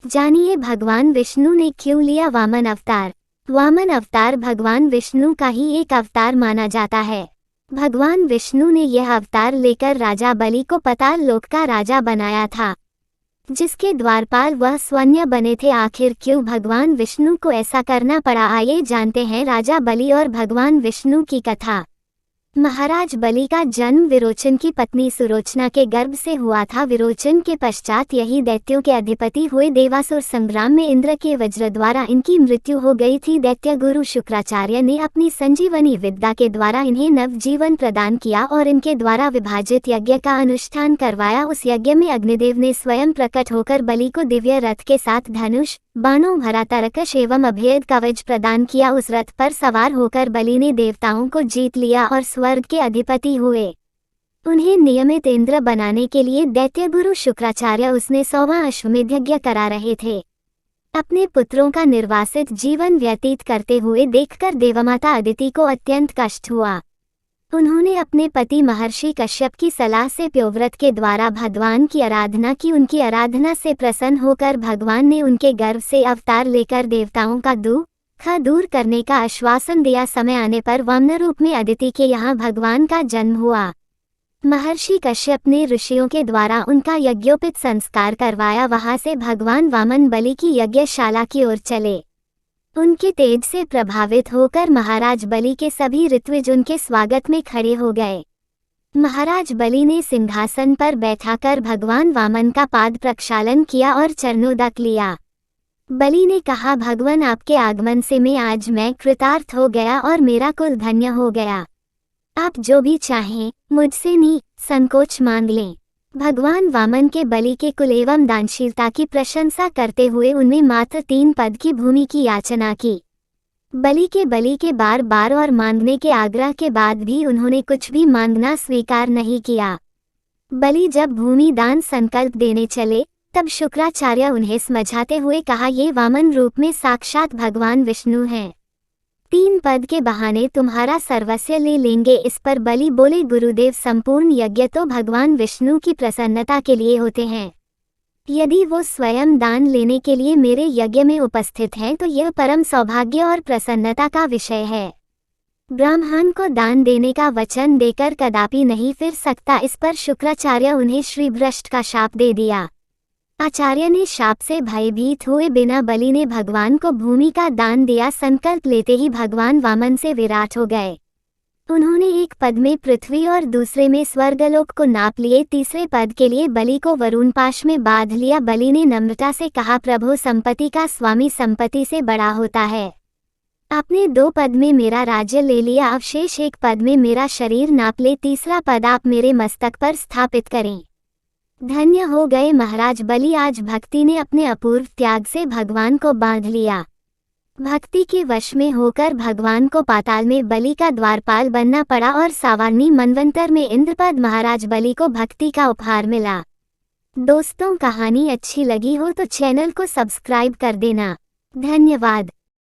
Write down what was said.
जानिए भगवान विष्णु ने क्यों लिया वामन अवतार। वामन अवतार भगवान विष्णु का ही एक अवतार माना जाता है। भगवान विष्णु ने यह अवतार लेकर राजा बलि को पाताल लोक का राजा बनाया था, जिसके द्वारपाल वह स्वयं बने थे। आखिर क्यों भगवान विष्णु को ऐसा करना पड़ा, आइए जानते हैं राजा बलि और भगवान विष्णु की कथा। महाराज बलि का जन्म विरोचन की पत्नी सुलोचना के गर्भ से हुआ था। विरोचन के पश्चात यही दैत्यों के अधिपति हुए। देवासुर संग्राम में इंद्र के वज्र द्वारा इनकी मृत्यु हो गई थी। दैत्य गुरु शुक्राचार्य ने अपनी संजीवनी विद्या के द्वारा इन्हें नवजीवन प्रदान किया और इनके द्वारा विभाजित यज्ञ का अनुष्ठान करवाया। उस यज्ञ में अग्निदेव ने स्वयं प्रकट होकर बलि को दिव्य रथ के साथ धनुष बाणों भरा तरकश एवं अभेद कवच प्रदान किया। उस रथ पर सवार होकर बलि ने देवताओं को जीत लिया और स्वर्ग के अधिपति हुए। उन्हें नियमित इंद्र बनाने के लिए दैत्य गुरु शुक्राचार्य उसने 100वां अश्वमेध यज्ञ करा रहे थे। अपने पुत्रों का निर्वासित जीवन व्यतीत करते हुए देखकर देवमाता अदिति को अत्यंत कष्ट हुआ। उन्होंने अपने पति महर्षि कश्यप की सलाह से प्योव्रत के द्वारा भगवान की आराधना की। उनकी आराधना से प्रसन्न होकर भगवान ने उनके गर्भ से अवतार लेकर देवताओं का दुख दूर करने का आश्वासन दिया। समय आने पर वामन रूप में अदिति के यहाँ भगवान का जन्म हुआ। महर्षि कश्यप ने ऋषियों के द्वारा उनका यज्ञोपित संस्कार करवाया। वहां से भगवान वामन बलि की यज्ञशाला की ओर चले। उनके तेज से प्रभावित होकर महाराज बलि के सभी ऋत्विज उनके स्वागत में खड़े हो गए। महाराज बलि ने सिंहासन पर बैठाकर भगवान वामन का पाद प्रक्षालन किया और चरणोदक लिया। बलि ने कहा, भगवान आपके आगमन से आज मैं कृतार्थ हो गया और मेरा कुल धन्य हो गया। आप जो भी चाहें मुझसे संकोच मांग लें। भगवान वामन के बलि के कुल एवं दानशीलता की प्रशंसा करते हुए उनमें मात्र 3 पद की भूमि की याचना की। बलि के बार बार और मांगने के आग्रह के बाद भी उन्होंने कुछ भी मांगना स्वीकार नहीं किया। बलि जब भूमि दान संकल्प देने चले तब शुक्राचार्य उन्हें समझाते हुए कहा, ये वामन रूप में साक्षात भगवान विष्णु हैं। 3 पद के बहाने तुम्हारा सर्वस्व ले लेंगे। इस पर बलि बोले, गुरुदेव संपूर्ण यज्ञ तो भगवान विष्णु की प्रसन्नता के लिए होते हैं। यदि वो स्वयं दान लेने के लिए मेरे यज्ञ में उपस्थित हैं तो यह परम सौभाग्य और प्रसन्नता का विषय है। ब्राह्मण को दान देने का वचन देकर कदापि नहीं फिर सकता। इस पर शुक्राचार्य उन्हें श्रीभ्रष्ट का शाप दे दिया। आचार्य ने शाप से भयभीत हुए बिना बलि ने भगवान को भूमि का दान दिया। संकल्प लेते ही भगवान वामन से विराट हो गए। उन्होंने एक पद में पृथ्वी और दूसरे में स्वर्गलोक को नाप लिए। तीसरे पद के लिए बलि को वरुण पाश में बांध लिया। बलि ने नम्रता से कहा, प्रभु संपत्ति का स्वामी संपत्ति से बड़ा होता है। आपने 2 पद में मेरा राज्य ले लिया, अवशेष 1 पद में मेरा शरीर नाप ले। तीसरा पद आप मेरे मस्तक पर स्थापित करें। धन्य हो गए महाराज बलि। आज भक्ति ने अपने अपूर्व त्याग से भगवान को बांध लिया। भक्ति के वश में होकर भगवान को पाताल में बलि का द्वारपाल बनना पड़ा और सावर्णी मनवंतर में इंद्रपद महाराज बलि को भक्ति का उपहार मिला। दोस्तों, कहानी अच्छी लगी हो तो चैनल को सब्सक्राइब कर देना। धन्यवाद।